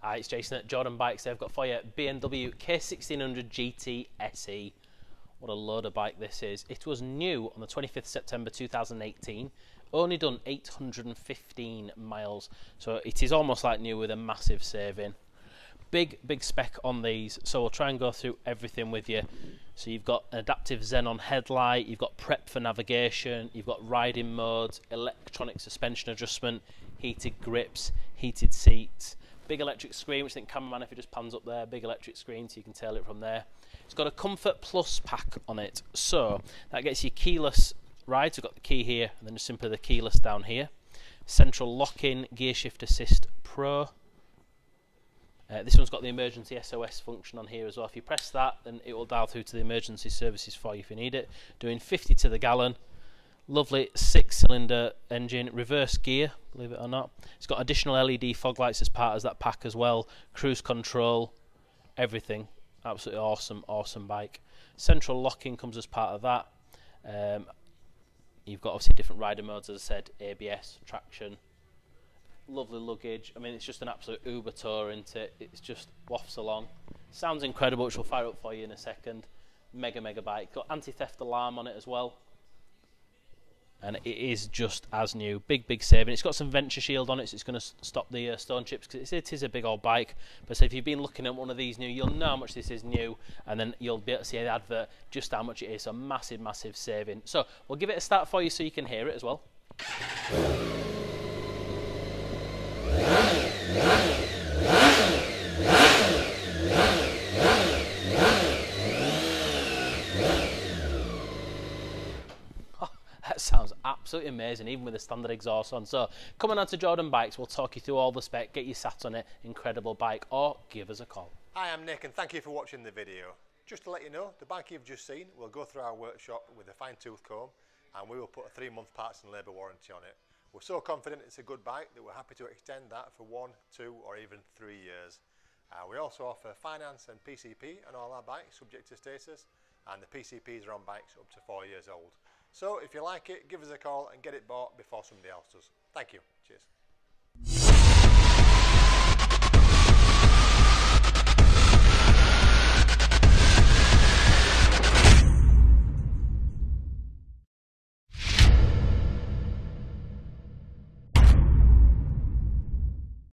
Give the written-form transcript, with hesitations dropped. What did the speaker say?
Hi, it's Jason at Jordan Bikes. They've got for you BMW K1600GT SE. What a load of bike this is. It was new on the 25th September 2018, only done 815 miles, so it is almost like new with a massive saving. Big spec on these, so we'll try and go through everything with you. So you've got an adaptive xenon headlight, you've got prep for navigation, you've got riding modes, electronic suspension adjustment, heated grips, heated seats, big electric screen, which I think cameraman, if it just pans up there, big electric screen so you can tail it from there. It's got a Comfort Plus pack on it, so that gets you keyless ride. So we've got the key here and then just simply the keyless down here. Central lock-in, gear shift assist pro. This one's got the emergency SOS function on here as well. If you press that, then it will dial through to the emergency services for you if you need it. Doing 50 to the gallon. Lovely 6-cylinder engine, reverse gear, believe it or not. It's got additional LED fog lights as part of that pack as well. Cruise control, everything. Absolutely awesome bike. Central locking comes as part of that. You've got obviously different rider modes, as I said, ABS, traction. Lovely luggage. I mean, it's just an absolute Uber tour, isn't it? It's just wafts along. Sounds incredible, which we'll fire up for you in a second. Mega bike. Got anti-theft alarm on it as well. And it is just as new. Big saving. It's got some venture shield on it, so it's going to stop the stone chips, because it is a big old bike. But so if you've been looking at one of these new, you'll know how much this is new, and then you'll be able to see the advert just how much it is. So massive saving. So we'll give it a start for you so you can hear it as well. That sounds absolutely amazing, even with the standard exhaust on. So coming on to Jordan Bikes, we'll talk you through all the spec, get you sat on it. Incredible bike, or give us a call. Hi, I'm Nick and thank you for watching the video. Just to let you know, the bike you've just seen will go through our workshop with a fine-tooth comb, and we will put a 3-month parts and labour warranty on it. We're so confident it's a good bike that we're happy to extend that for 1, 2 or even 3 years. We also offer finance and PCP on all our bikes, subject to status, and the PCPs are on bikes up to 4 years old. So if you like it, give us a call and get it bought before somebody else does. Thank you. Cheers.